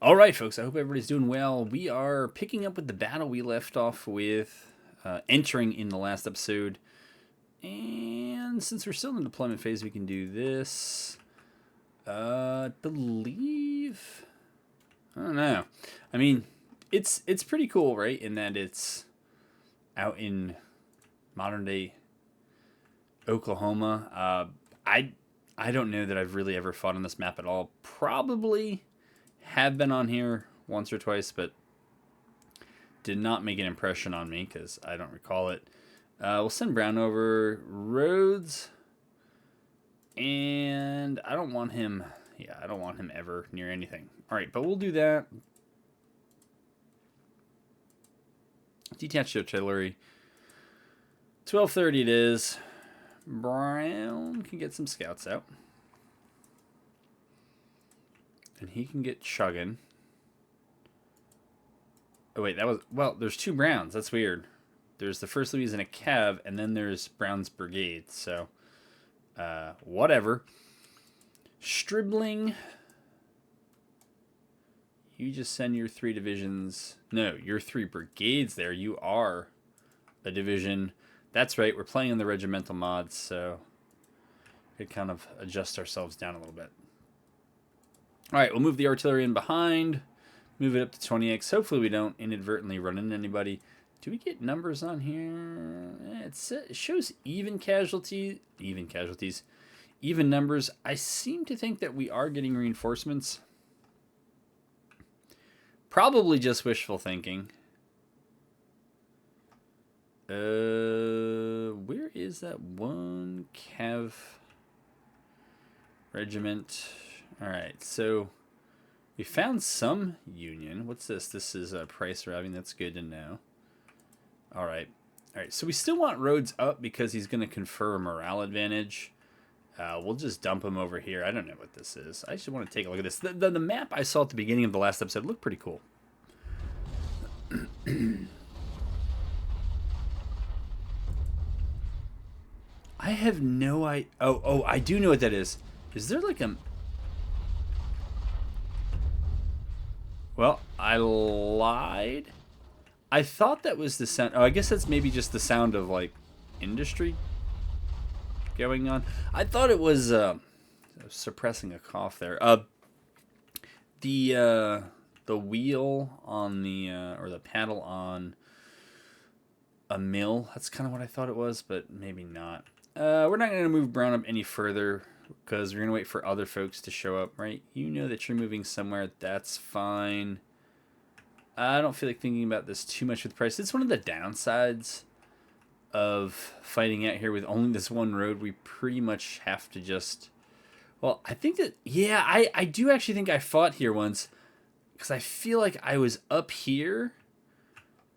All right, folks. I hope everybody's doing well. We are picking up with the battle we left off with, entering in the last episode. And since we're still in the deployment phase, we can do this. I believe. I don't know. I mean, it's pretty cool, right? In that it's out in modern day Oklahoma. I don't know that I've really ever fought on this map at all. Probably have been on here once or twice, but did not make an impression on me because I don't recall it. We'll send Brown over Rhodes, and I don't want him. Yeah, I don't want him ever near anything. All right, but we'll do that. Detached artillery. 12:30 it is. Brown can get some scouts out. And he can get chugging. Oh, wait, that was... Well, there's two Browns. That's weird. There's the 1st Louisiana Cav, and then there's Brown's Brigade. So, whatever. Stribling. You just send your 3 divisions... No, your 3 brigades there. You are a division. That's right, we're playing in the regimental mods, so we could kind of adjust ourselves down a little bit. All right, we'll move the artillery in behind, move it up to 20x. Hopefully we don't inadvertently run into anybody. Do we get numbers on here? It shows even casualties, even numbers. I seem to think that we are getting reinforcements. Probably just wishful thinking. Where is that one Cav regiment? All right, so we found some Union. What's this? This is a price arriving. That's good to know. All right. So we still want Rhodes up because he's going to confer a morale advantage. We'll just dump him over here. I don't know what this is. I just want to take a look at this. The map I saw at the beginning of the last episode looked pretty cool. I have no idea. Oh, I do know what that is. Is there like a... Well, I lied. I thought that was the sound. Oh, I guess that's maybe just the sound of like industry going on. I thought it was suppressing a cough there. The wheel on the or the paddle on a mill. That's kind of what I thought it was, but maybe not. We're not going to move Brown up any further because we're going to wait for other folks to show up, right? You know that you're moving somewhere. That's fine. I don't feel like thinking about this too much with price. It's one of the downsides of fighting out here with only this one road. We pretty much have to just... Well, I think that... Yeah, I do actually think I fought here once because I feel like I was up here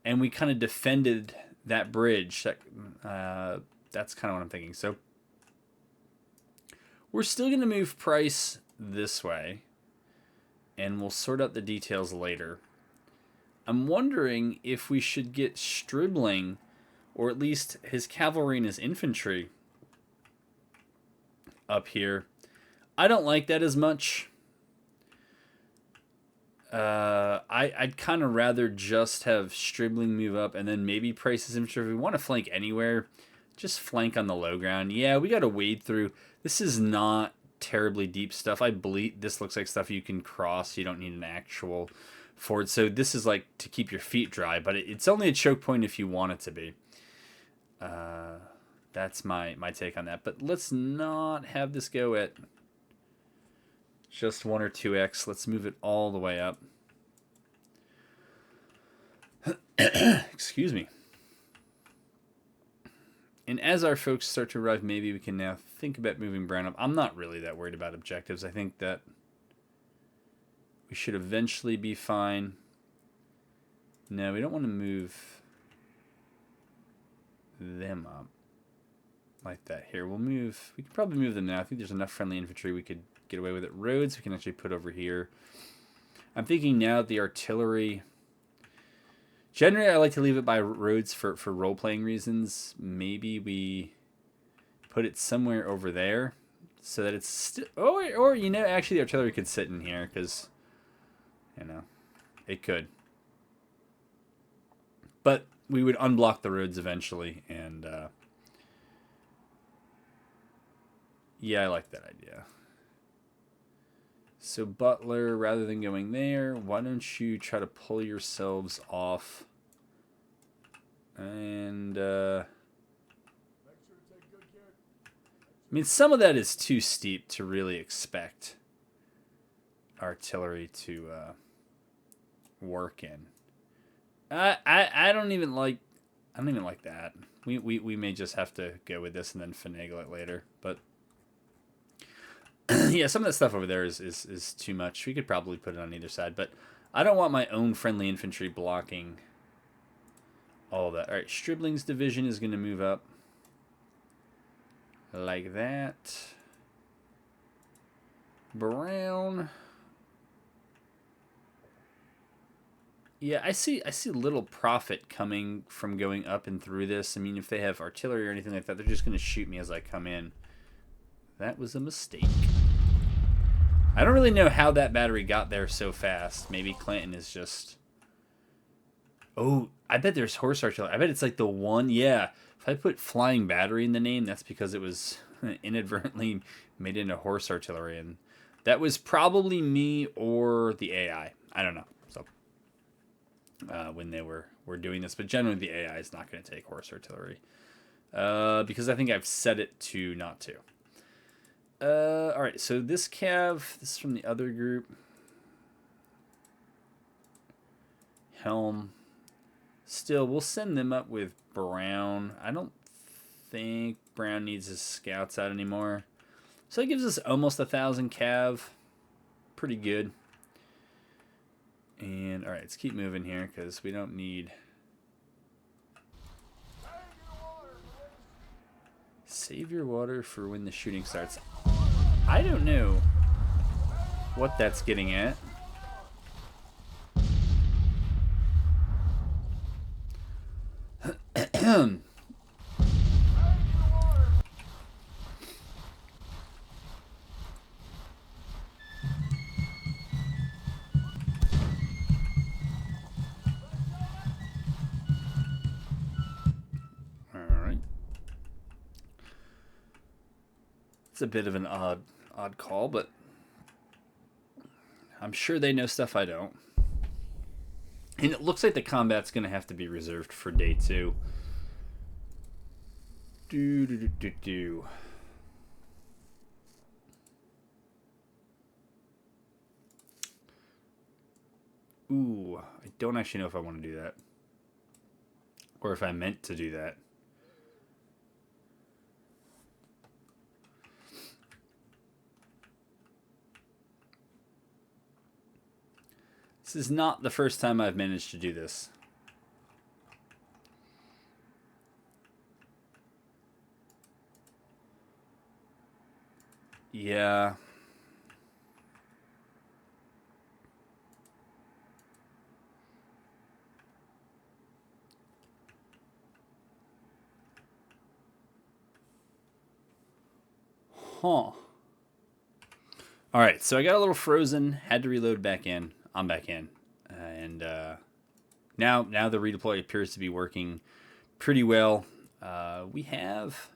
and we kind of defended that bridge. That's kind of what I'm thinking. So we're still going to move price this way, and we'll sort out the details later. I'm wondering if we should get Stribling, or at least his cavalry and his infantry, up here. I don't like that as much. I'd kind of rather just have Stribling move up, and then maybe Price's infantry. If we want to flank anywhere, just flank on the low ground. Yeah, we got to wade through. This is not terribly deep stuff. I believe this looks like stuff you can cross. You don't need an actual ford. So this is like to keep your feet dry, but it's only a choke point if you want it to be. That's my take on that. But let's not have this go at just 1 or 2x. Let's move it all the way up. Excuse me. And as our folks start to arrive, maybe we can now think about moving Brown up. I'm not really that worried about objectives. I think that we should eventually be fine. No, we don't want to move them up like that. Here, we can probably move them now. I think there's enough friendly infantry we could get away with it. Roads we can actually put over here. I'm thinking now the artillery... Generally, I like to leave it by roads for role-playing reasons. Maybe we put it somewhere over there so that it's still... Or, you know, actually the artillery could sit in here because You know, it could. But we would unblock the roads eventually, and yeah, I like that idea. So Butler, rather than going there, why don't you try to pull yourselves off? And I mean, some of that is too steep to really expect artillery to work in. I don't even like that. We may just have to go with this and then finagle it later. But yeah, some of that stuff over there is too much. We could probably put it on either side, but I don't want my own friendly infantry blocking all of that. All right, Stribling's division is going to move up like that. Brown. Yeah, I see little profit coming from going up and through this. I mean, if they have artillery or anything like that, they're just going to shoot me as I come in. That was a mistake. I don't really know how that battery got there so fast. Maybe Clanton is just... Oh, I bet there's horse artillery. I bet it's like the one... Yeah, if I put flying battery in the name, that's because it was inadvertently made into horse artillery. And that was probably me or the AI. I don't know. So when they were doing this. But generally the AI is not going to take horse artillery. Because I think I've set it to not to. Alright, so this cav, this is from the other group. Helm. Still, we'll send them up with Brown. I don't think Brown needs his scouts out anymore. So that gives us almost 1,000 cav. Pretty good. And, alright, let's keep moving here because we don't need... Save your water for when the shooting starts. I don't know what that's getting at. It's a bit of an odd call, but I'm sure they know stuff I don't. And it looks like the combat's going to have to be reserved for day 2. Ooh, I don't actually know if I want to do that. Or if I meant to do that. This is not the first time I've managed to do this. Yeah. Huh. Alright, so I got a little frozen, had to reload back in. I'm back in. And now the redeploy appears to be working pretty well. We have...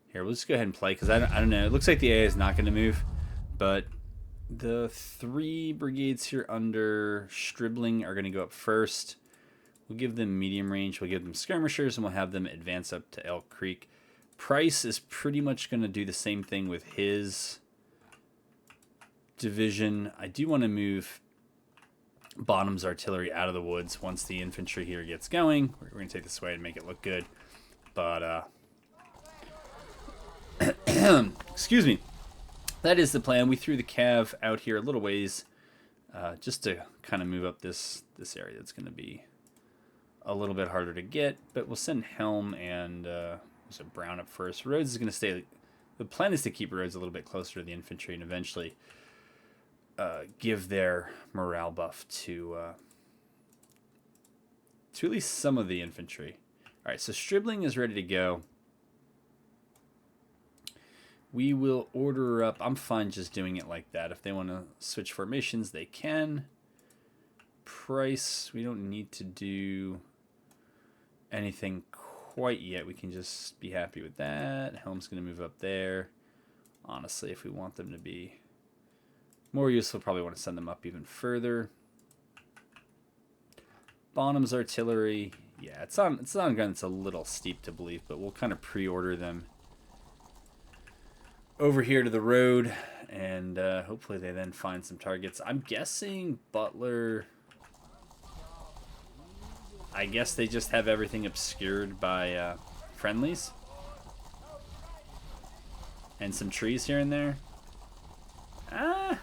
Here, we'll just go ahead and play, because I don't know. It looks like the AA is not going to move, but the 3 brigades here under Stribling are going to go up first. We'll give them medium range. We'll give them skirmishers, and we'll have them advance up to Elk Creek. Price is pretty much going to do the same thing with his division. I do want to move Bottom's artillery out of the woods once the infantry here gets going. We're going to take this away and make it look good. But, excuse me. That is the plan. We threw the cav out here a little ways just to kind of move up this area. That's going to be a little bit harder to get, but we'll send Helm and so Brown up first. Rhodes is going to stay. The plan is to keep Rhodes a little bit closer to the infantry and eventually give their morale buff to at least some of the infantry. All right, so Stribling is ready to go. we will order up. I'm fine just doing it like that. If they want to switch formations, they can. Price, we don't need to do anything quite yet. We can just be happy with that. Helm's going to move up there. Honestly, if we want them to be more useful, probably want to send them up even further. Bonham's artillery. Yeah, it's on gun. It's a little steep to believe, but we'll kind of pre-order them over here to the road, and hopefully they then find some targets. I'm guessing Butler. I guess they just have everything obscured by friendlies and some trees here and there. All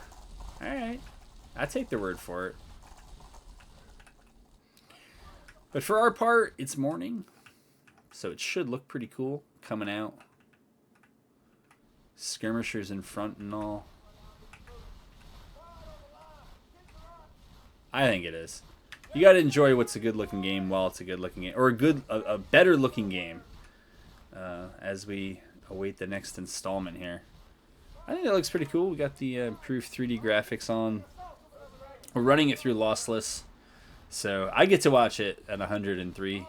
right. I take their word for it. But for our part, it's morning, so it should look pretty cool coming out. Skirmishers in front and all. I think it is. You got to enjoy what's a good-looking game while it's a good-looking game, or a better-looking game, as we await the next installment here. I think that looks pretty cool. We got the improved 3D graphics on. We're running it through lossless, so I get to watch it at 103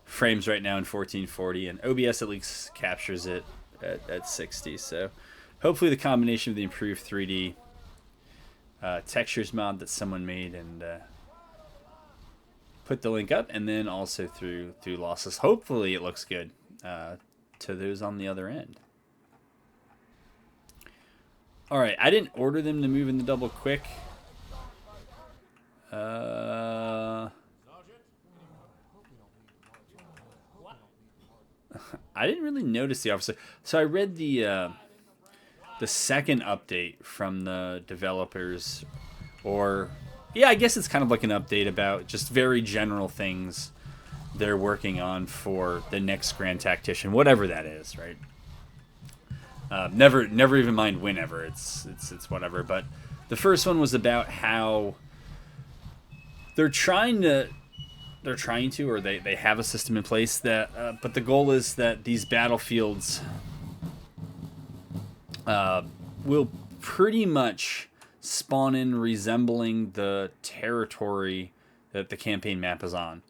frames right now in 1440, and OBS at least captures it at 60. So hopefully the combination of the improved 3D textures mod that someone made and put the link up, and then also through lossless. Hopefully it looks good to those on the other end. All right, I didn't order them to move in the double quick. I didn't really notice the officer. So I read the second update from the developers, or yeah, I guess it's kind of like an update about just very general things they're working on for the next Grand Tactician, whatever that is, right? Never even mind whenever. It's whatever. But the first one was about how they're trying to, or they have a system in place that, but the goal is that these battlefields will pretty much spawn in resembling the territory that the campaign map is on.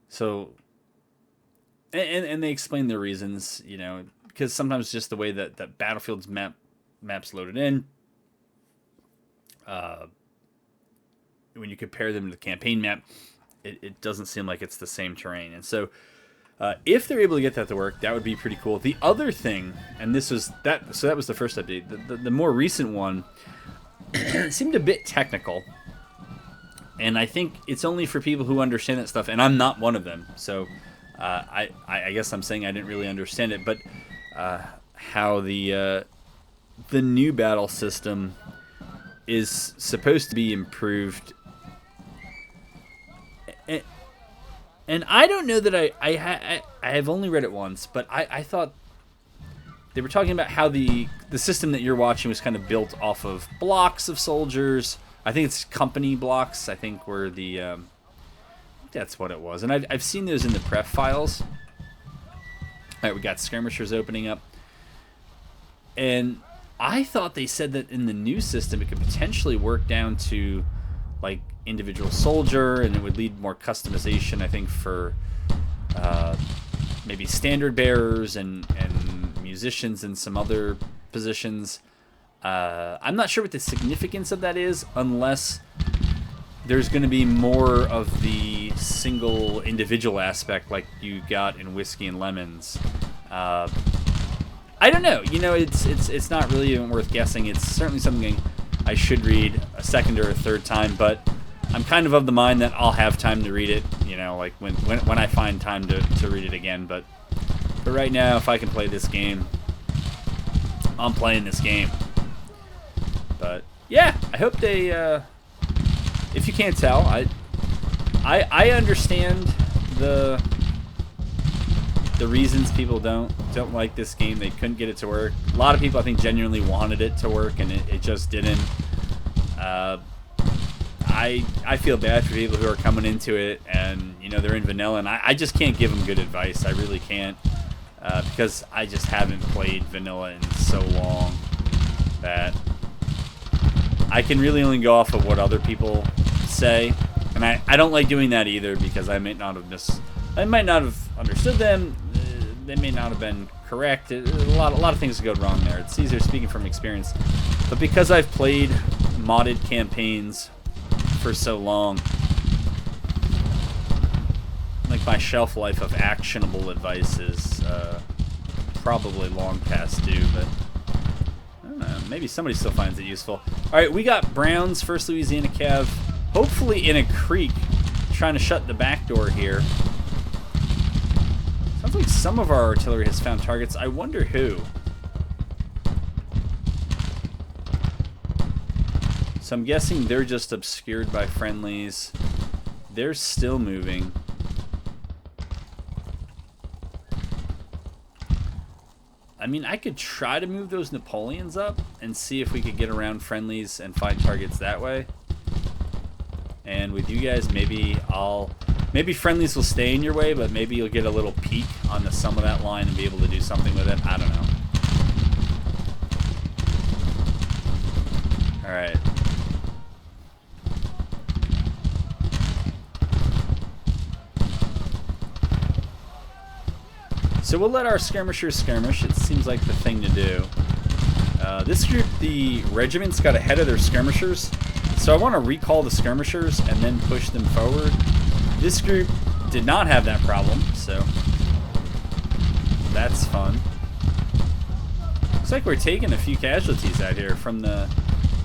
So, and they explain their reasons, you know, because sometimes just the way that Battlefield's maps loaded in, when you compare them to the campaign map, it doesn't seem like it's the same terrain. And so, if they're able to get that to work, that would be pretty cool. The other thing, and this was that, so that was the first update. The more recent one seemed a bit technical, and I think it's only for people who understand that stuff, and I'm not one of them. So, I guess I'm saying I didn't really understand it, but how the new battle system is supposed to be improved. And I don't know that I have only read it once, but I thought they were talking about how the system that you're watching was kind of built off of blocks of soldiers. I think it's company blocks. I think were the that's what it was. And I've seen those in the pref files. All right, we got skirmishers opening up, and I thought they said that in the new system it could potentially work down to like individual soldier, and it would lead more customization, I think, for maybe standard bearers and musicians and some other positions. I'm not sure what the significance of that is, unless there's going to be more of the single individual aspect like you got in Whiskey and Lemons. I don't know. You know, it's not really even worth guessing. It's certainly something I should read a second or a third time, but I'm kind of the mind that I'll have time to read it, you know, like when I find time to read it again. But right now, if I can play this game, I'm playing this game. But yeah, I hope they, if you can't tell, I understand the reasons people don't like this game. They couldn't get it to work. A lot of people, I think, genuinely wanted it to work, and it just didn't. I feel bad for people who are coming into it and, you know, they're in vanilla, and I just can't give them good advice. I really can't. because I just haven't played vanilla in so long that I can really only go off of what other people say, and I don't like doing that either because I might not have understood them. They may not have been correct. A lot of things go wrong there. It's easier speaking from experience, but because I've played modded campaigns for so long, like my shelf life of actionable advice is probably long past due, but I don't know, maybe somebody still finds it useful. Alright, we got Browns, 1st Louisiana Cav, hopefully in a creek, trying to shut the back door here. Sounds like some of our artillery has found targets. I wonder who. So I'm guessing they're just obscured by friendlies. They're still moving. I mean, I could try to move those Napoleons up and see if we could get around friendlies and find targets that way. And with you guys, maybe friendlies will stay in your way, but maybe you'll get a little peek on the sum of that line and be able to do something with it. I don't know. Alright. So we'll let our skirmishers skirmish. It seems like the thing to do. This group, the regiments got ahead of their skirmishers, so I want to recall the skirmishers and then push them forward. This group did not have that problem, so that's fun. Looks like we're taking a few casualties out here from the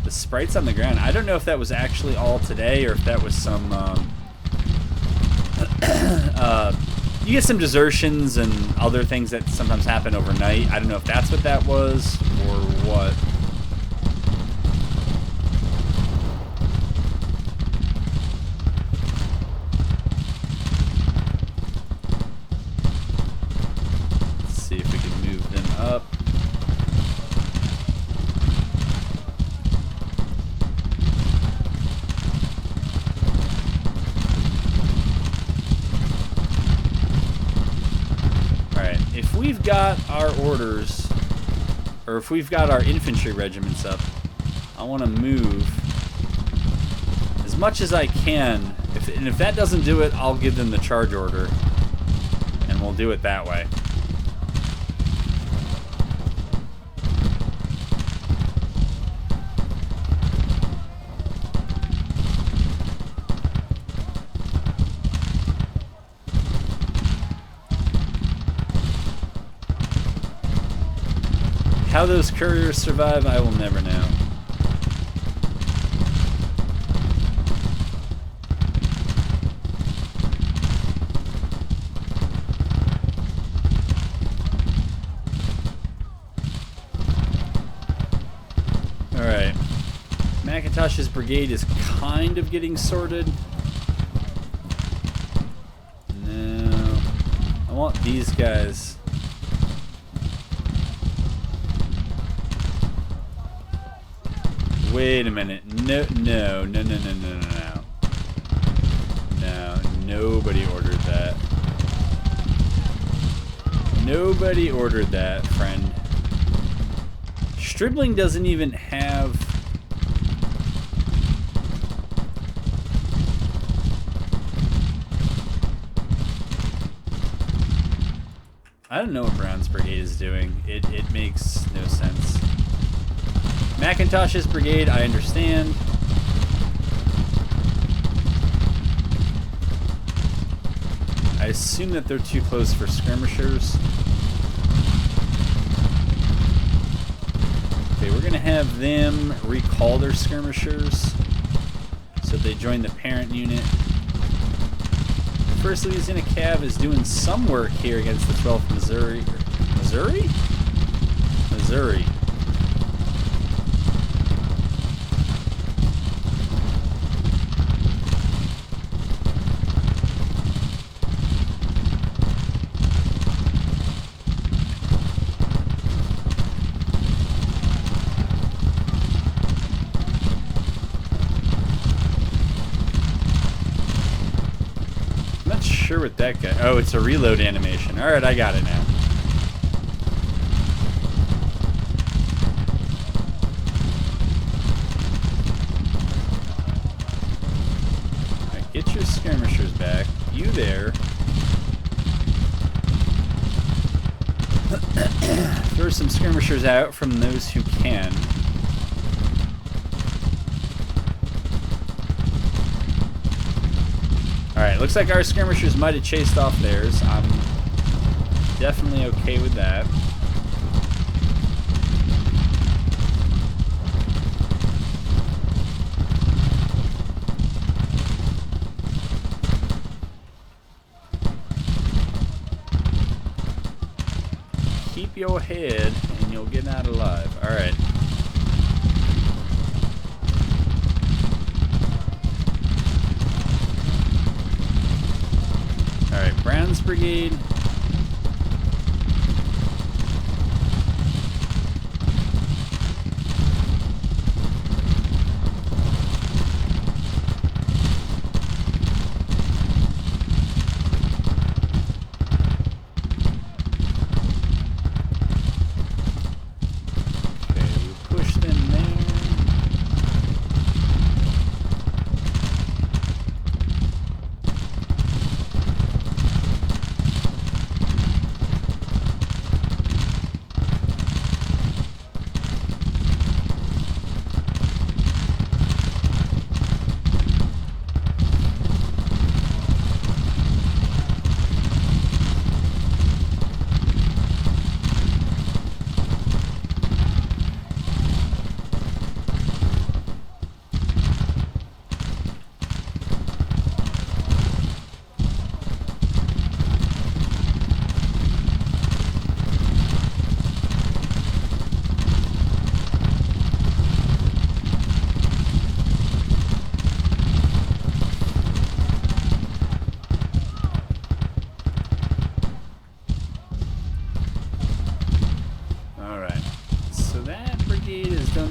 sprites on the ground. I don't know if that was actually all today or if that was some you get some desertions and other things that sometimes happen overnight. I don't know if that's what that was or what. Let's see if we can move them up. If we've got our orders, or if we've got our infantry regiments up, I want to move as much as I can. And if that doesn't do it, I'll give them the charge order, and we'll do it that way. How those couriers survive, I will never know. Alright. McIntosh's brigade is kind of getting sorted. No. I want these guys. Wait a minute. No, nobody ordered that. Nobody ordered that, friend. Stribling doesn't even have... I don't know what Brown's brigade is doing. It makes no sense. McIntosh's brigade, I understand. I assume that they're too close for skirmishers. Okay, we're gonna have them recall their skirmishers so they join the parent unit. First Louisiana Cav is doing some work here against the 12th Missouri. Missouri? Missouri. Sure with that guy. Oh, it's a reload animation. Alright, I got it now. Get your skirmishers back. You there. Throw some skirmishers out from those who can. Alright, looks like our skirmishers might have chased off theirs. I'm definitely okay with that. Keep your head and you'll get out alive. Alright. Alright, Brown's Brigade.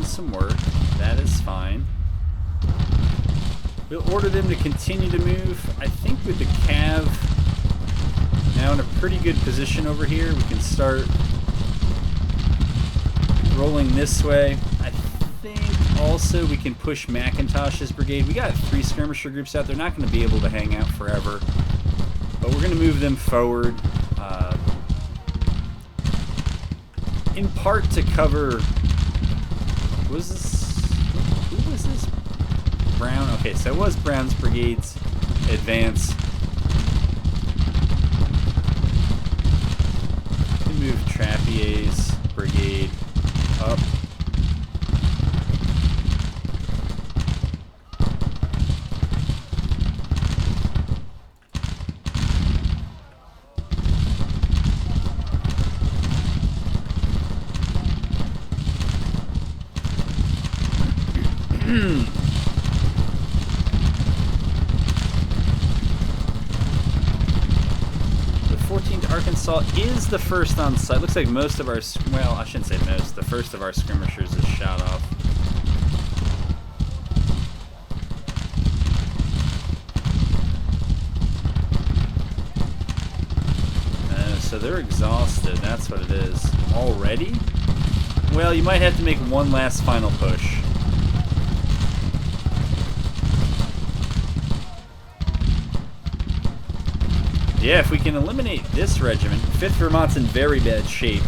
Some work. That is fine. We'll order them to continue to move. I think with the cav now in a pretty good position over here, we can start rolling this way. I think also we can push McIntosh's brigade. We got 3 skirmisher groups out. They're not going to be able to hang out forever, but we're going to move them forward in part to cover. Who was this? Brown. Okay, so it was Brown's brigade's advance. We can move Trappier's brigade up. The 14th Arkansas is the first on site. Looks like most of our, well, I shouldn't say most, the first of our skirmishers is shot off. So they're exhausted, that's what it is. Already? Well, you might have to make one last final push. Yeah, if we can eliminate this regiment, 5th Vermont's in very bad shape.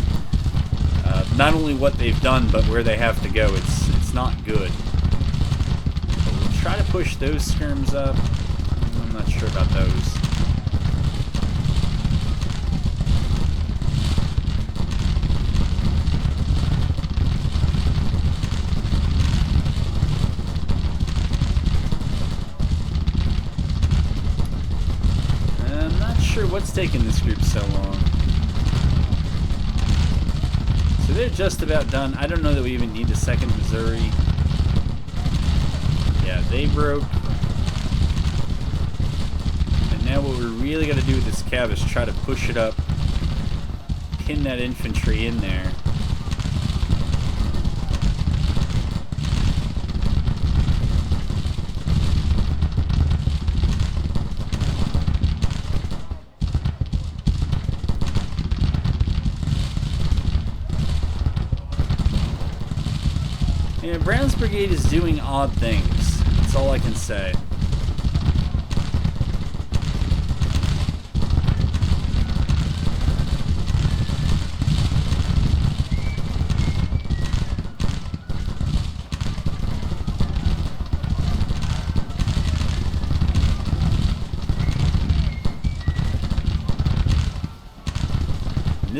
Not only what they've done, but where they have to go. It's not good. But we'll try to push those skirms up. I'm not sure about those. What's taking this group so long? So they're just about done. I don't know that we even need a 2nd Missouri. Yeah, they broke. And now what we're really got to do with this cav is try to push it up, pin that infantry in there. Yeah, Brown's brigade is doing odd things. That's all I can say.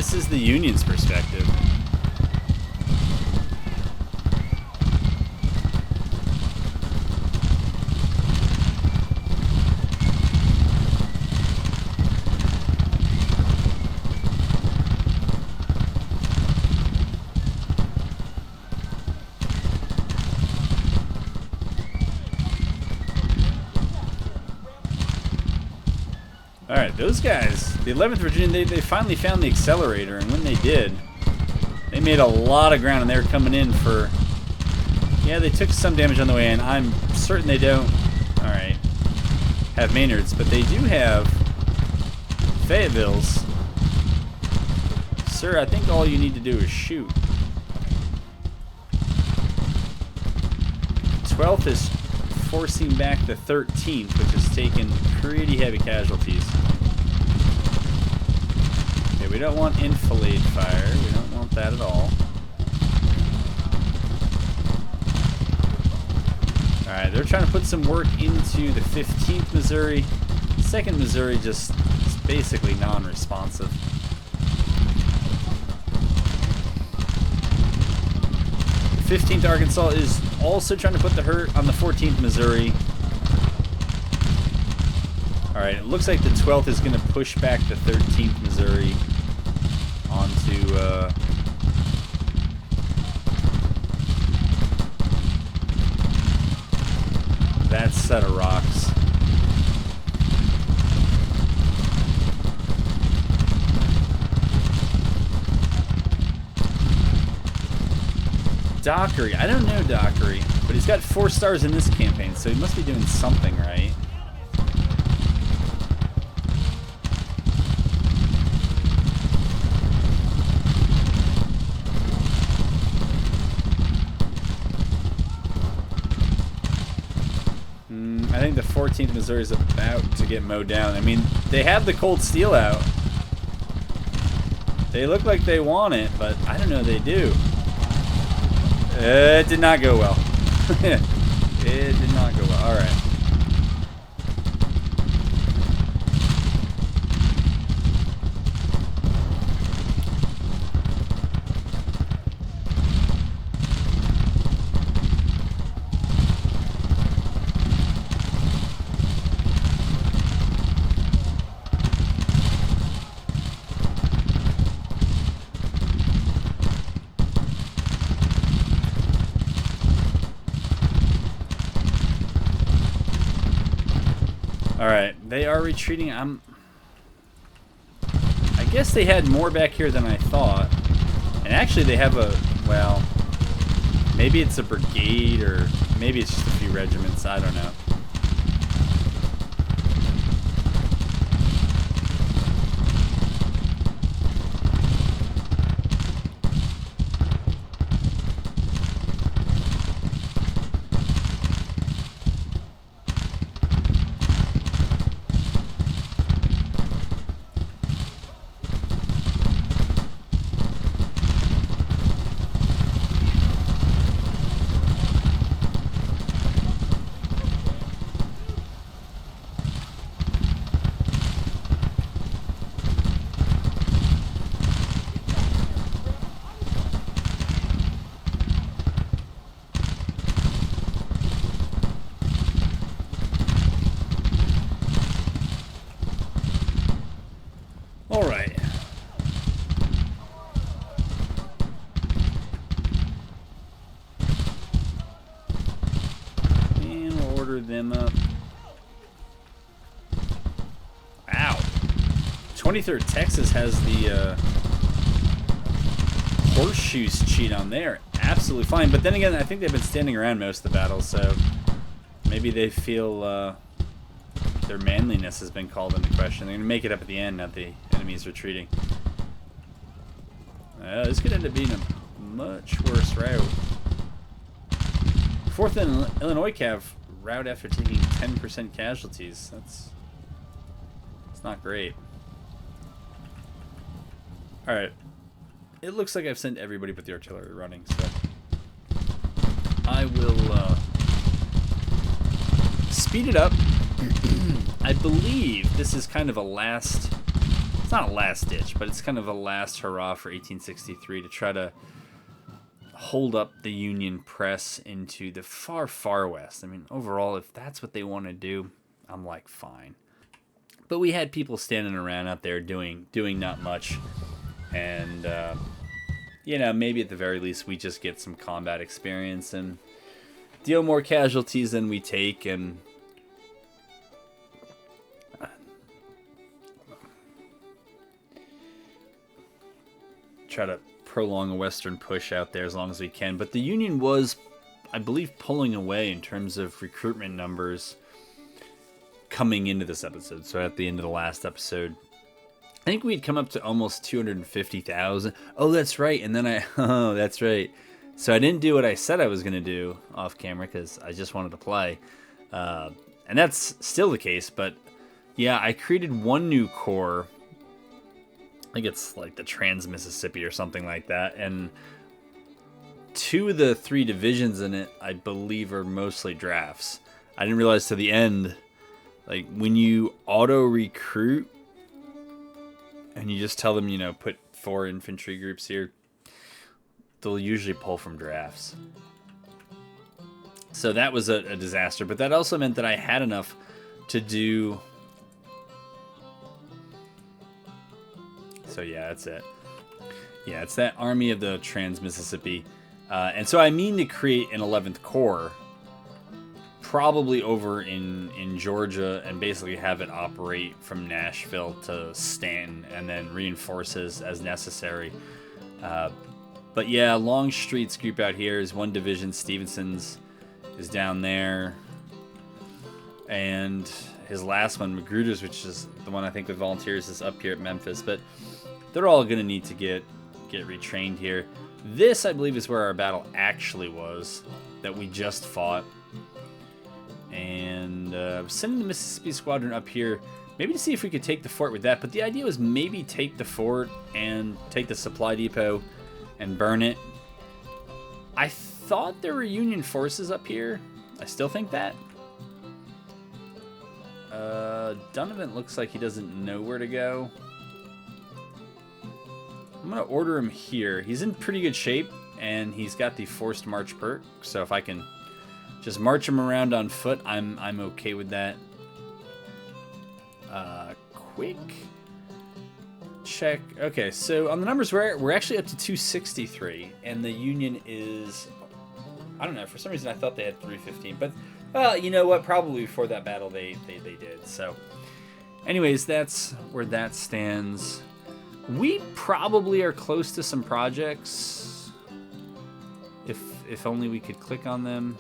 this is the Union's perspective. Alright, those guys, the 11th Virginia, they finally found the accelerator, and when they did, they made a lot of ground, and they were coming in for... Yeah, they took some damage on the way in. I'm certain they don't, alright, have Maynards, but they do have Fayettevilles. Sir, I think all you need to do is shoot. 12th is forcing back the 13th, which has taken pretty heavy casualties. Okay, we don't want enfilade fire. We don't want that at all. Alright, they're trying to put some work into the 15th Missouri. 2nd Missouri just is basically non-responsive. The 15th Arkansas is also trying to put the hurt on the 14th Missouri. Alright, it looks like the 12th is going to push back the 13th Missouri onto that set of rocks. Dockery. I don't know Dockery, but he's got 4 stars in this campaign, so he must be doing something right. I think the 14th Missouri is about to get mowed down. I mean, they have the cold steel out. They look like they want it, but I don't know they do. It did not go well. It did not go well. Alright. Alright, they are retreating. I guess they had more back here than I thought. And actually they have a, well, maybe it's a brigade or maybe it's just a few regiments. I don't know. All right. And we'll order them up. Wow. 23rd Texas has the horseshoes cheat on there. Absolutely fine. But then again, I think they've been standing around most of the battle, so maybe they feel their manliness has been called into question. They're going to make it up at the end, not the enemy's retreating. This could end up being a much worse route. 4th and Illinois Cav route after taking 10% casualties. That's not great. Alright. It looks like I've sent everybody but the artillery running, so I will speed it up. I believe this is kind of a last not a last ditch, but it's kind of a last hurrah for 1863 to try to hold up the Union press into the far, far west. I mean, overall, if that's what they want to do, I'm like, fine. But we had people standing around out there doing not much. And, you know, maybe at the very least we just get some combat experience and deal more casualties than we take, and try to prolong a western push out there as long as we can. But the Union was, I believe, pulling away in terms of recruitment numbers coming into this episode. So at the end of the last episode, I think we'd come up to almost 250,000. Oh, that's right. And then oh, that's right. So I didn't do what I said I was going to do off camera because I just wanted to play. And that's still the case. But yeah, I created one new corps. I think it's like the Trans-Mississippi or something like that. And 2 of the 3 divisions in it, I believe, are mostly drafts. I didn't realize to the end, like when you auto-recruit and you just tell them, you know, put 4 infantry groups here, they'll usually pull from drafts. So that was a disaster. But that also meant that I had enough to do... So yeah, that's it. Yeah, it's that army of the Trans-Mississippi. And so I mean to create an 11th Corps, probably over in Georgia, and basically have it operate from Nashville to Stanton, and then reinforces as necessary. But yeah, Longstreet's group out here is 1 division. Stevenson's is down there. And his last one, Magruder's, which is the one I think with volunteers, is up here at Memphis. But they're all going to need to get retrained here. This, I believe, is where our battle actually was, that we just fought. And sending the Mississippi Squadron up here, maybe to see if we could take the fort with that. But the idea was maybe take the fort and take the supply depot and burn it. I thought there were Union forces up here. I still think that. Donovan looks like he doesn't know where to go. I'm going to order him here. He's in pretty good shape, and he's got the forced march perk. So if I can just march him around on foot, I'm okay with that. Quick check. Okay, so on the numbers, we're actually up to 263, and the Union is, I don't know, for some reason I thought they had 315, but well, you know what? Probably before that battle they did. So, anyways, that's where that stands. We probably are close to some projects. If only we could click on them.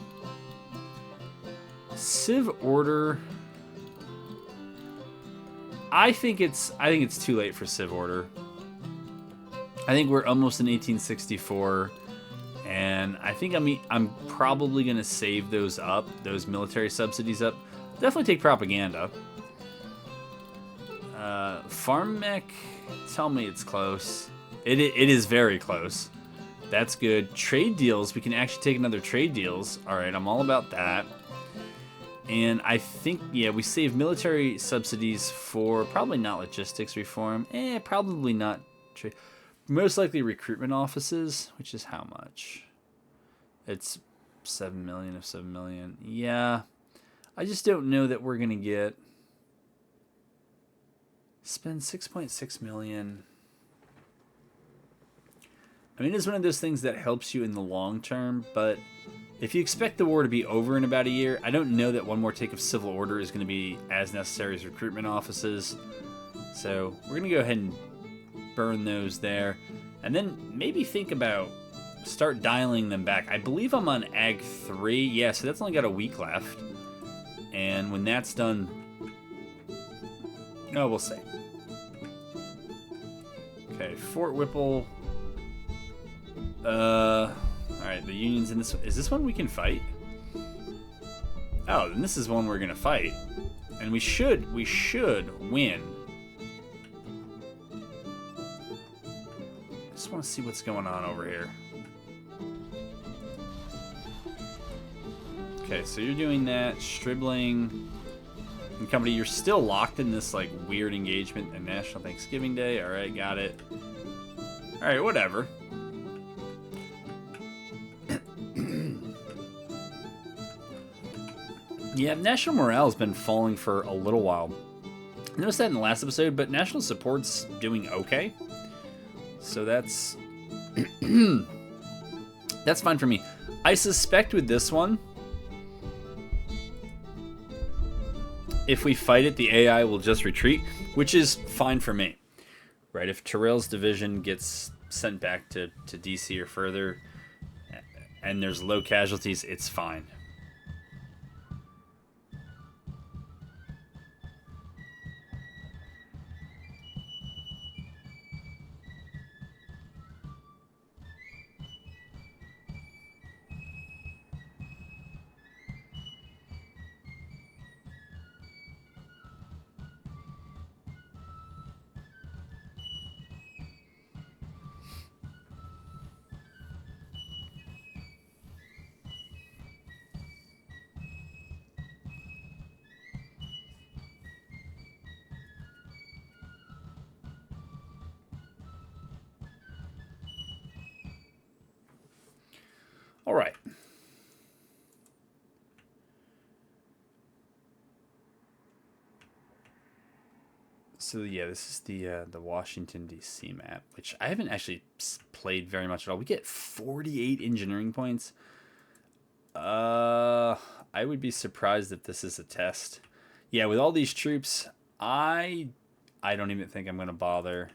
Civ Order. I think it's too late for Civ Order. I think we're almost in 1864, and I think I'm probably gonna save those military subsidies up. Definitely take propaganda. Farm mech. Tell me it's close. It is very close. That's good. Trade deals. We can actually take another trade deals. All right, I'm all about that. And I think, yeah, we save military subsidies for probably not logistics reform. Probably not. Most likely recruitment offices, which is how much? It's 7 million of 7 million. Yeah. I just don't know that we're going to get... Spend 6.6 million. I mean, it's one of those things that helps you in the long term, but if you expect the war to be over in about a year, I don't know that one more take of civil order is going to be as necessary as recruitment offices. So we're going to go ahead and burn those there. And then maybe think about start dialing them back. I believe I'm on Ag 3. Yeah, so that's only got a week left. And when that's done... No, we'll see. Okay, Fort Whipple. Alright, the Union's in this. Is this one we can fight? Oh, then this is one we're gonna fight. And we should win. Just want to see what's going on over here. Okay, so you're doing that. Stribling. And company, you're still locked in this like weird engagement and National Thanksgiving Day. All right, got it. All right, whatever. Yeah, national morale has been falling for a little while. I noticed that in the last episode, but national support's doing okay. So that's that's fine for me. I suspect with this one, if we fight it, the AI will just retreat, which is fine for me. Right? If Terrell's division gets sent back to DC or further, and there's low casualties, it's fine. All right. So yeah, this is the Washington D.C. map, which I haven't actually played very much at all. We get 48 engineering points. I would be surprised if this is a test. Yeah, with all these troops, I don't even think I'm gonna bother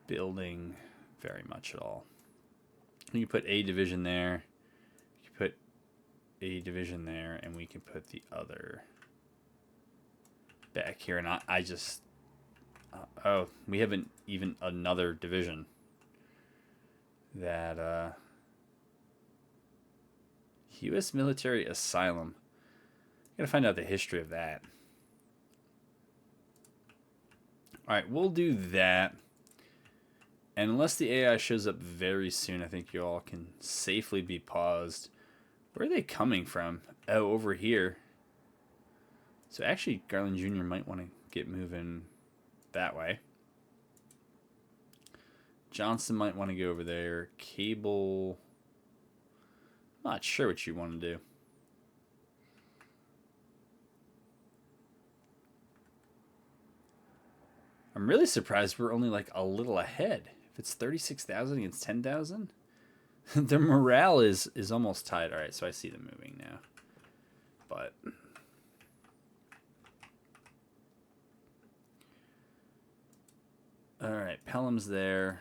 building very much at all. You put a division there, you put a division there, and we can put the other back here. And I just oh, we haven't even another division that U.S. military asylum. Gotta find out the history of that. All right, we'll do that. And unless the AI shows up very soon, I think you all can safely be paused. Where are they coming from? Oh, over here. So actually, Garland Jr. might want to get moving that way. Johnson might want to go over there. Cable. Not sure what you want to do. I'm really surprised we're only like a little ahead. If it's 36,000 against 10,000, their morale is almost tied. All right, so I see them moving now. But all right, Pelham's there.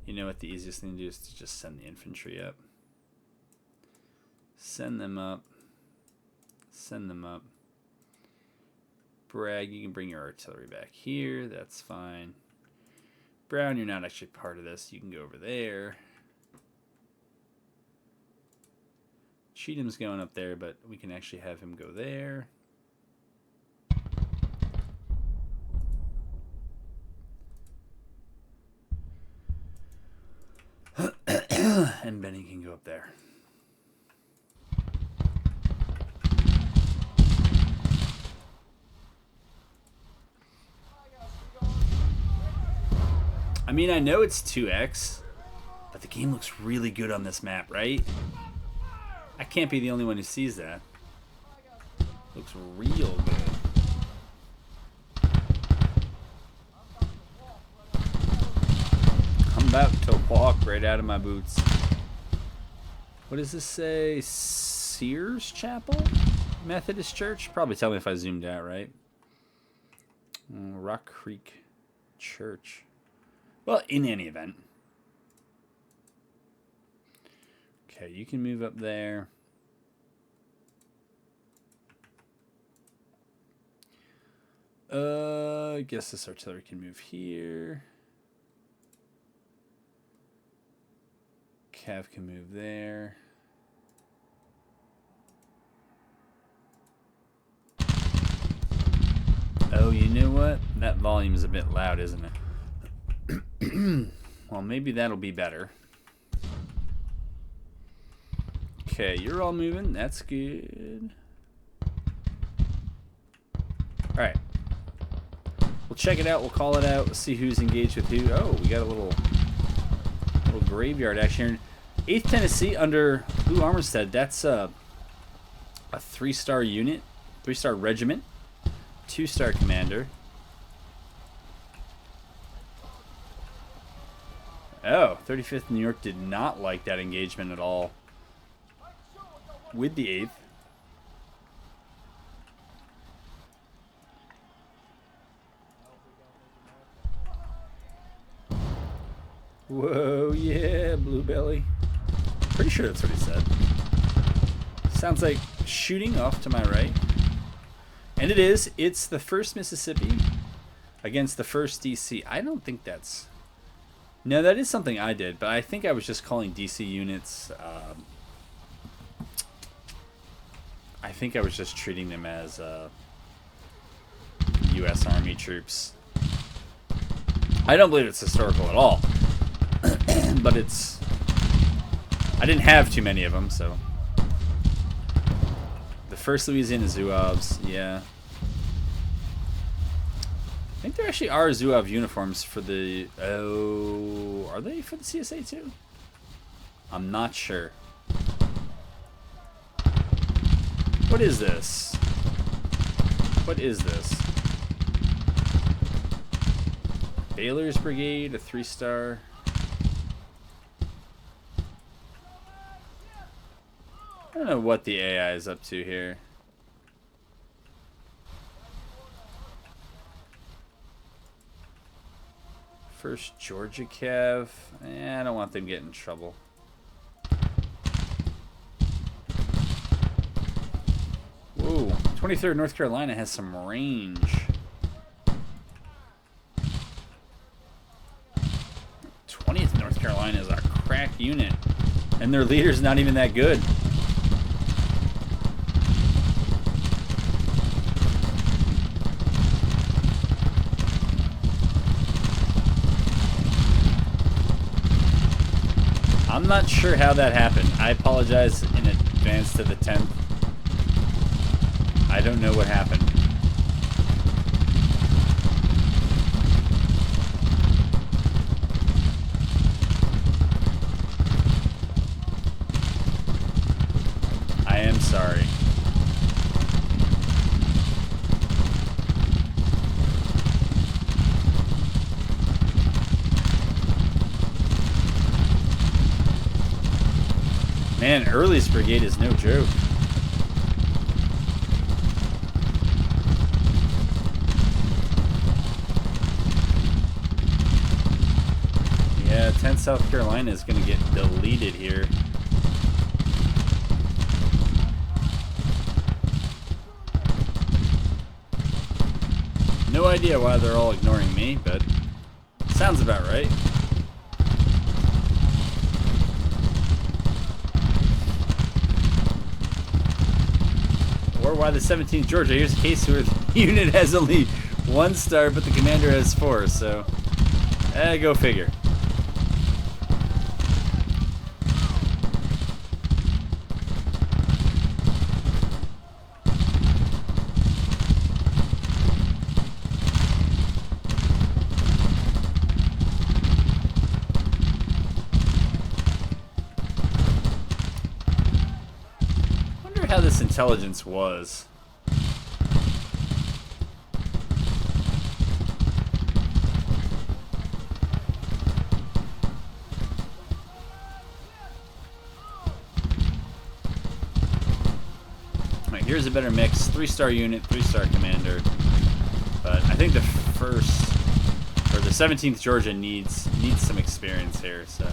You know what the easiest thing to do is to just send the infantry up. Send them up. Send them up. Bragg, you can bring your artillery back here. That's fine. Brown, you're not actually part of this. You can go over there. Cheatham's going up there, but we can actually have him go there. And Benny can go up there. I mean, I know it's 2x, but the game looks really good on this map, right? I can't be the only one who sees that. Looks real good. I'm about to walk right out of my boots. What does this say? Sears Chapel? Methodist Church? Probably tell me if I zoomed out, right? Rock Creek Church. Well, in any event. Okay, you can move up there. I guess this artillery can move here. Cav can move there. Oh, you know what? That volume is a bit loud, isn't it? Well, maybe that'll be better. Okay, you're all moving. That's good. Alright. We'll check it out. We'll call it out. We'll see who's engaged with who. Oh, we got a little graveyard action here. 8th Tennessee under Lou Armistead. That's a 3-star unit. 3-star regiment. 2-star commander. Oh, 35th New York did not like that engagement at all with the 8th. Whoa, yeah, Blue Belly. Pretty sure that's what he said. Sounds like shooting off to my right. And it is. It's the 1st Mississippi against the 1st DC. I don't think that's... No, that is something I did, but I think I was just calling DC units... I think I was just treating them as U.S. Army troops. I don't believe it's historical at all. But it's... I didn't have too many of them, so... The 1st Louisiana Zouaves, yeah. I think there actually are Zouave uniforms for the... Oh... Are they for the CSA too? I'm not sure. What is this? What is this? Baylor's Brigade, a 3-star. I don't know what the AI is up to here. First Georgia Cav. I don't want them getting in trouble. Whoa. 23rd North Carolina has some range. 20th North Carolina is a crack unit. And their leader's not even that good. I'm not sure how that happened. I apologize in advance to the 10th. I don't know what happened. I am sorry. Man, Early's brigade is no joke. Yeah, 10th South Carolina is going to get deleted here. No idea why they're all ignoring me, but sounds about right. Or why the 17th Georgia. Here's a case where the unit has only 1 star, but the commander has 4, so go figure. How this intelligence was. Alright, here's a better mix. 3-star unit, 3-star commander. But I think the 17th Georgia needs some experience here, so.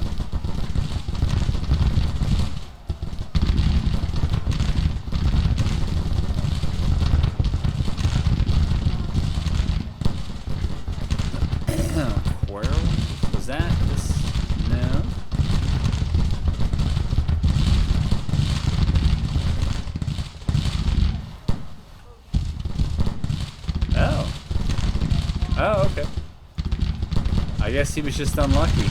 Oh, okay. I guess he was just unlucky.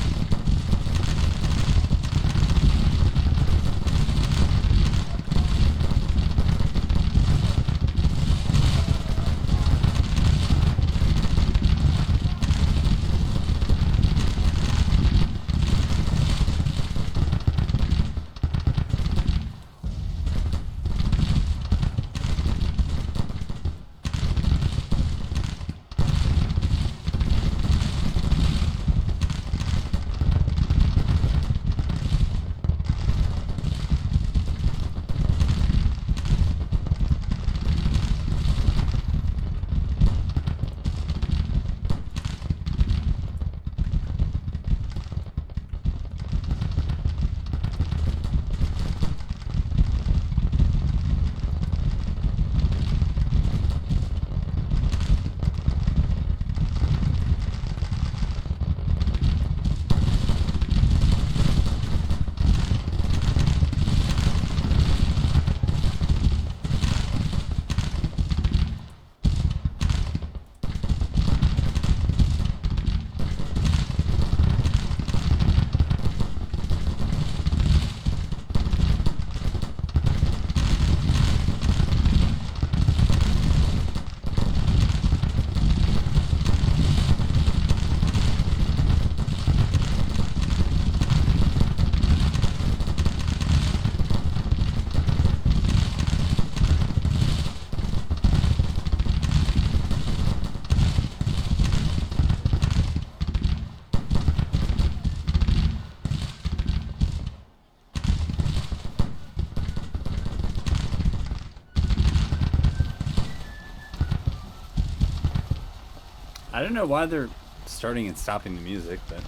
I don't know why they're starting and stopping the music, but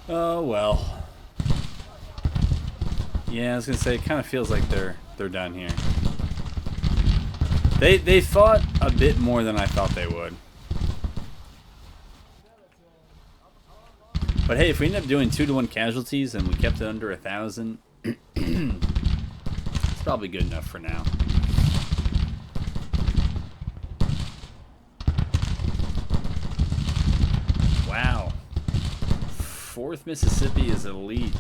oh well. Yeah, I was gonna say it kind of feels like they're done here. They fought a bit more than I thought they would. But hey, if we end up doing 2-to-1 casualties and we kept it under 1,000, it's probably good enough for now. Wow. 4th Mississippi is elite.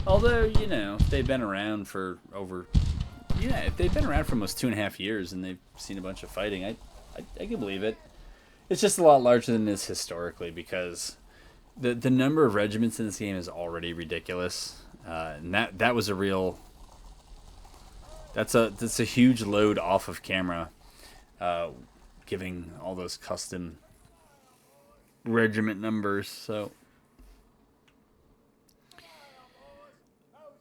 Although, you know, if they've been around for over... Yeah, if they've been around for almost 2.5 years and they've seen a bunch of fighting, I can believe it. It's just a lot larger than this historically because the number of regiments in this game is already ridiculous. And that was a real... That's a huge load off of camera, giving all those custom regiment numbers. So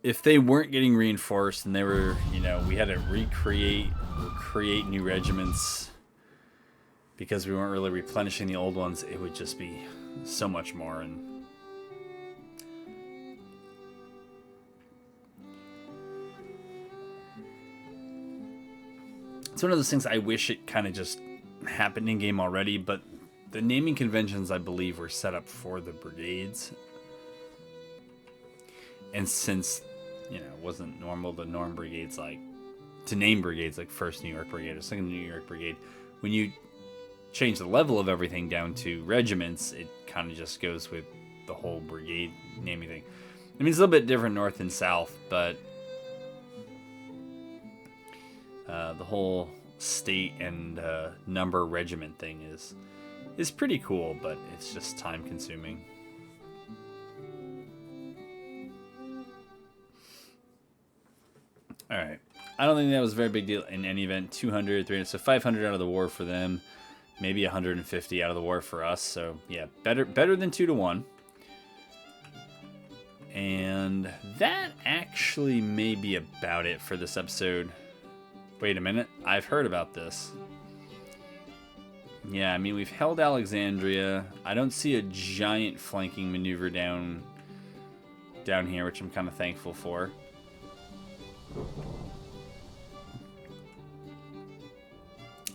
if they weren't getting reinforced and they were, you know, we had to recreate or create new regiments because we weren't really replenishing the old ones, it would just be so much more. And it's one of those things I wish it kind of just happened in game already, but the naming conventions, I believe, were set up for the brigades. And since, you know, it wasn't normal to norm brigades like, to name brigades like 1st New York Brigade or 2nd New York Brigade, when you change the level of everything down to regiments, it kind of just goes with the whole brigade naming thing. I mean, it's a little bit different north and south, but the whole state and number regiment thing is pretty cool, but it's just time consuming. All right. I don't think that was a very big deal in any event. 200, 300, so 500 out of the war for them. Maybe 150 out of the war for us. So, yeah, better than 2-to-1. And that actually may be about it for this episode. Wait a minute. I've heard about this. Yeah, I mean, we've held Alexandria. I don't see a giant flanking maneuver down here, which I'm kind of thankful for.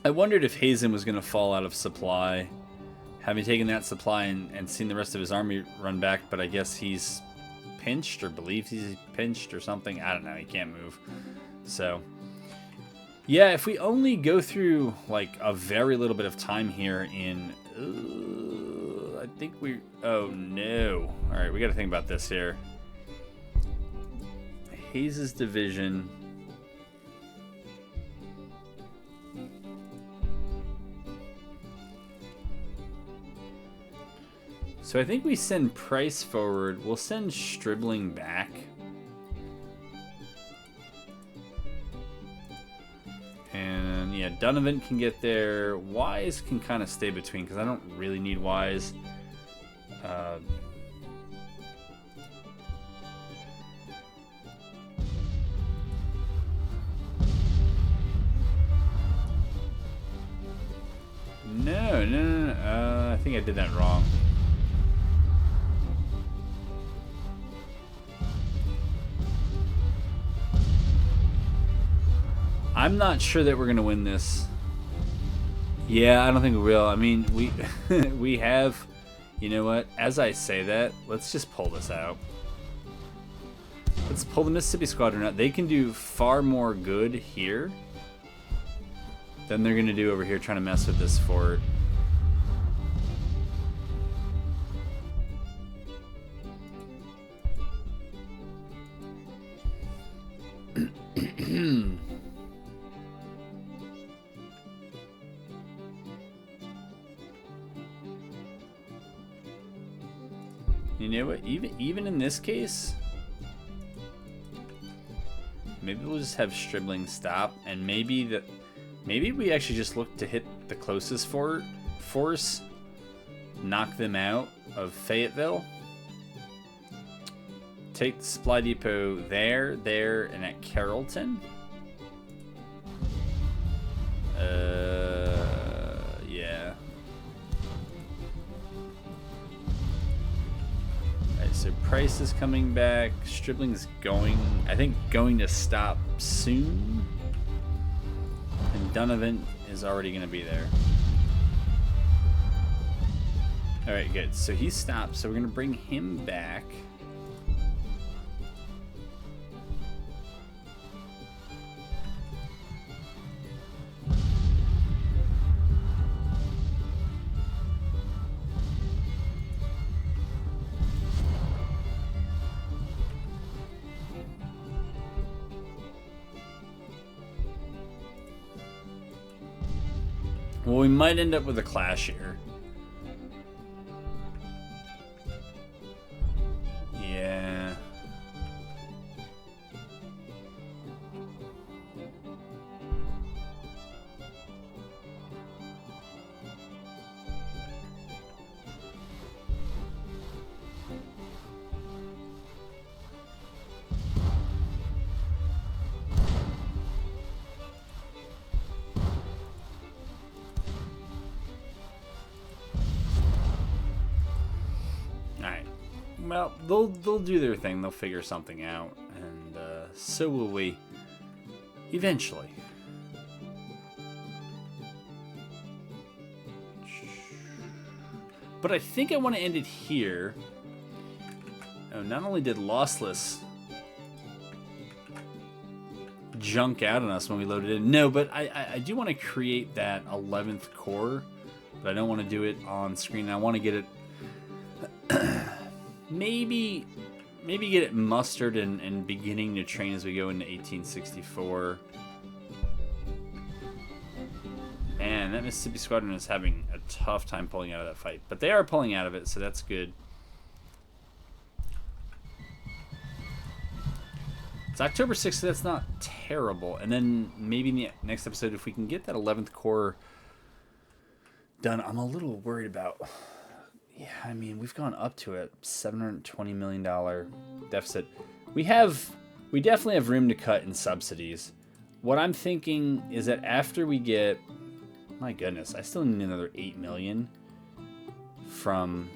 I wondered if Hazen was going to fall out of supply, having taken that supply and seen the rest of his army run back, but I guess he's pinched or believes he's pinched or something. I don't know. He can't move. So, yeah, if we only go through like a very little bit of time here in... I think we... Oh, no. All right, we got to think about this here. Hayes' division... So I think we send Price forward. We'll send Stribling back. And yeah, Donovan can get there. Wise can kind of stay between because I don't really need Wise. No. I think I did that wrong. I'm not sure that we're going to win this. Yeah, I don't think we will. I mean, we have... You know what? As I say that, let's just pull this out. Let's pull the Mississippi Squadron out. They can do far more good here than they're going to do over here trying to mess with this fort. You know what? Even in this case, maybe we'll just have Stribling stop, and maybe we actually just look to hit the closest force, knock them out of Fayetteville, take the supply depot there, and at Carrollton. so Price is coming back. Stribling's going, I think, going to stop soon. And Donovan is already going to be there. Alright, good. So he stopped, so we're going to bring him back. Well, we might end up with a clash here. Yeah. Well, they'll do their thing. They'll figure something out, and so will we. Eventually. But I think I want to end it here. Oh, not only did Lossless junk out on us when we loaded in. No, but I do want to create that 11th core, but I don't want to do it on screen. I want to get it... Maybe get it mustered and beginning to train as we go into 1864. And that Mississippi Squadron is having a tough time pulling out of that fight. But they are pulling out of it, so that's good. It's October 6th, so that's not terrible. And then maybe in the next episode, if we can get that 11th core done, I'm a little worried about... Yeah, I mean, we've gone up to a $720 million deficit. We definitely have room to cut in subsidies. What I'm thinking is that after we get, my goodness, I still need another $8 million from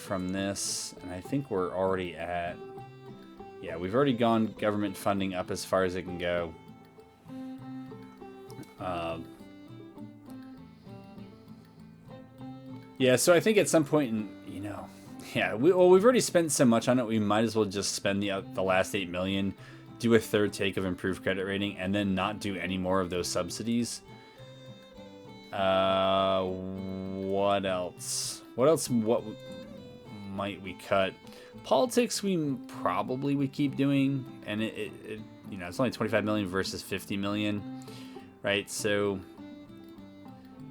this, and I think we're already at, yeah, we've already gone government funding up as far as it can go. Yeah, so I think at some point, yeah, we've already spent so much on it, we might as well just spend the last $8 million, do a third take of improved credit rating, and then not do any more of those subsidies. What else? What might we cut? Politics we probably would keep doing, and it's only 25 million versus 50 million, right? So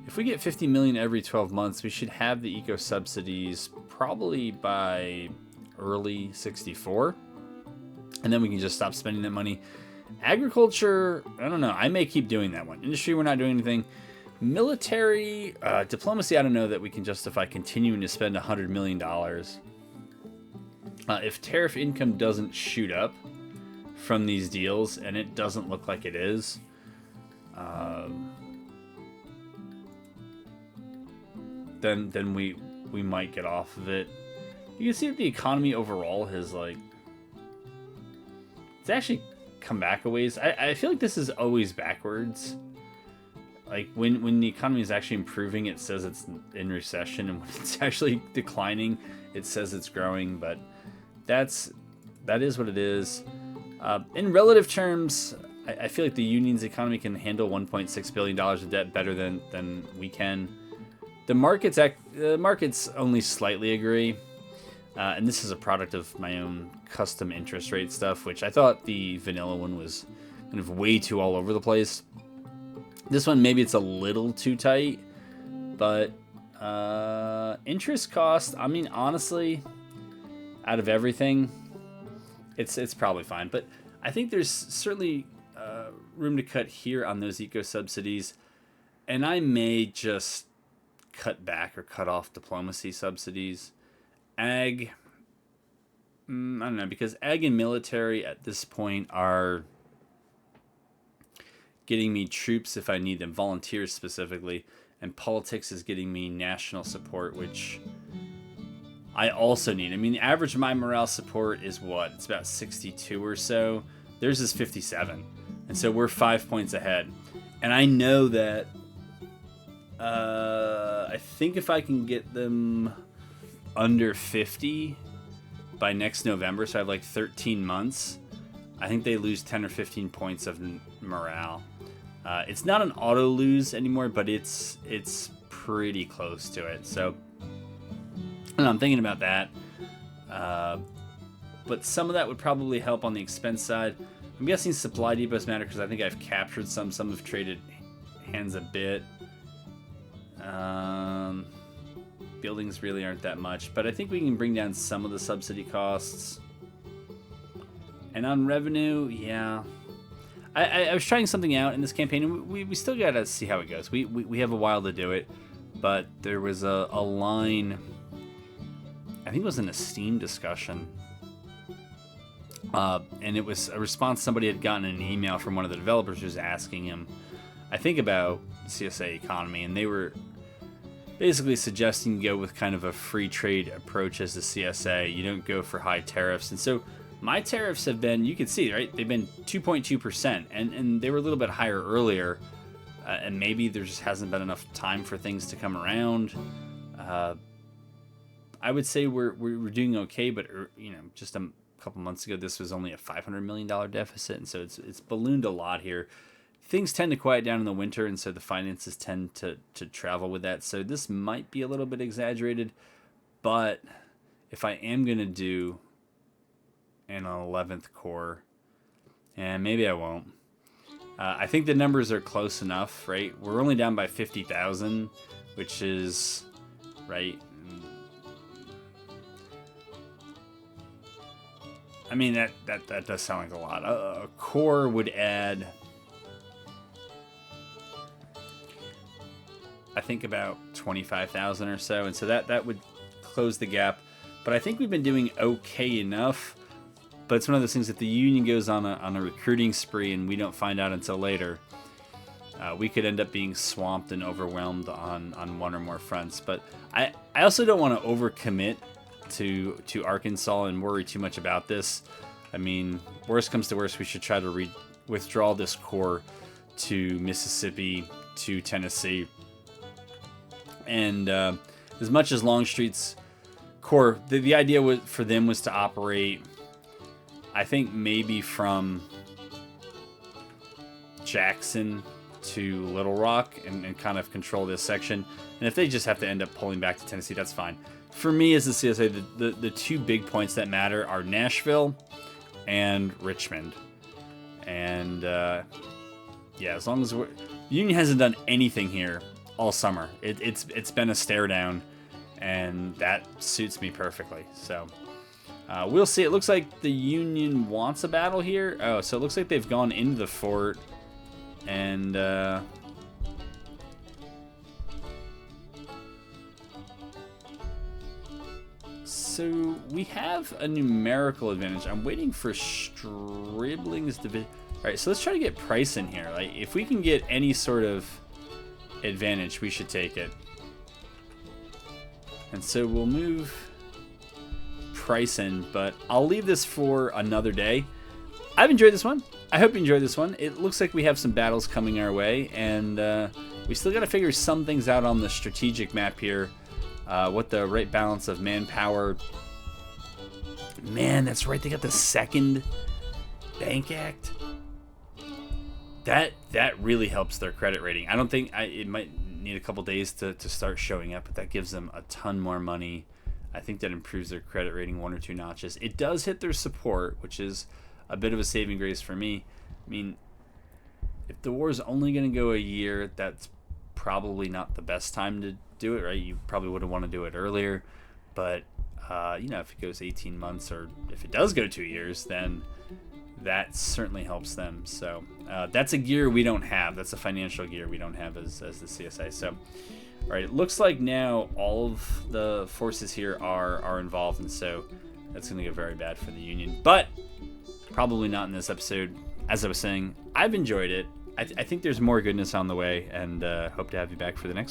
if we get 50 million every 12 months, we should have the eco subsidies probably by early 64. And then we can just stop spending that money. Agriculture, I don't know. I may keep doing that one. Industry, we're not doing anything. Military, diplomacy, I don't know that we can justify continuing to spend $100 million. If tariff income doesn't shoot up from these deals, and it doesn't look like it is, then we might get off of it. You can see that the economy overall has, like, it's actually come back a ways. I feel like this is always backwards. Like, when the economy is actually improving, it says it's in recession, and when it's actually declining, it says it's growing, but that is what it is. In relative terms, I feel like the union's economy can handle $1.6 billion of debt better than we can. The markets only slightly agree, and this is a product of my own custom interest rate stuff, which I thought the vanilla one was kind of way too all over the place. This one, maybe it's a little too tight, but interest cost, I mean, honestly, out of everything, it's probably fine. But I think there's certainly room to cut here on those eco subsidies, and I may just cut back or cut off diplomacy subsidies. Ag, I don't know, because ag and military at this point are getting me troops if I need them, volunteers specifically, and politics is getting me national support, which I also need. I mean, the average of my morale support is what? It's about 62 or so. Theirs is 57. And so we're 5 points ahead. And I know that I think if I can get them under 50 by next November, so I have like 13 months, I think they lose 10 or 15 points of morale. It's not an auto lose anymore, but it's pretty close to it. So I'm thinking about that. But some of that would probably help on the expense side. I'm guessing supply depots matter because I think I've captured some. Some have traded hands a bit. Buildings really aren't that much, but I think we can bring down some of the subsidy costs. And on revenue, yeah. I was trying something out in this campaign, and we still got to see how it goes. We have a while to do it, but there was a line, I think it was in a Steam discussion, and it was a response somebody had gotten in an email from one of the developers who was asking him, I think, about CSA economy, and they were basically suggesting you go with kind of a free trade approach as the CSA. You don't go for high tariffs. And so my tariffs have been, you can see, right? They've been 2.2%, and they were a little bit higher earlier. And maybe there just hasn't been enough time for things to come around. I would say we're doing okay, but just a couple months ago, this was only a $500 million deficit, and so it's ballooned a lot here. Things tend to quiet down in the winter, and so the finances tend to travel with that. So this might be a little bit exaggerated, but if I am going to do an 11th core, and maybe I won't, I think the numbers are close enough, right? We're only down by 50,000, which is, right? I mean, that does sound like a lot. A core would add, I think, about 25,000 or so, and so that would close the gap. But I think we've been doing okay enough. But it's one of those things that the Union goes on a recruiting spree, and we don't find out until later. We could end up being swamped and overwhelmed on one or more fronts. But I also don't want to overcommit to Arkansas and worry too much about this. I mean, worst comes to worst, we should try to withdraw this core to Mississippi, to Tennessee. And as much as Longstreet's core, the idea for them was to operate, I think, maybe from Jackson to Little Rock and kind of control this section. And if they just have to end up pulling back to Tennessee, that's fine. For me as the CSA, the two big points that matter are Nashville and Richmond. And yeah, as long as Union hasn't done anything here all summer. It's been a stare down, and that suits me perfectly. So we'll see. It looks like the Union wants a battle here. Oh, so it looks like they've gone into the fort, and so we have a numerical advantage. I'm waiting for Stribling's division. All right, so let's try to get price in here. Like, if we can get any sort of advantage, we should take it. And so we'll move price in, but I'll leave this for another day. I've enjoyed this one. I hope you enjoyed this one. It looks like we have some battles coming our way, and we still got to figure some things out on the strategic map here. What the right balance of manpower. Man, that's right. They got the second Bank Act. That really helps their credit rating. I don't think it might need a couple days to start showing up, but that gives them a ton more money. I think that improves their credit rating 1 or 2 notches. It does hit their support, which is a bit of a saving grace for me. I mean, if the war is only going to go a year, that's probably not the best time to do it, right? You probably would want to do it earlier, but if it goes 18 months, or if it does go 2 years, then that certainly helps them. So that's a gear we don't have. That's a financial gear we don't have as the CSA. So, all right, it looks like now all of the forces here are involved, and so that's going to go very bad for the Union. But probably not in this episode. As I was saying, I've enjoyed it. I think there's more goodness on the way, and hope to have you back for the next one.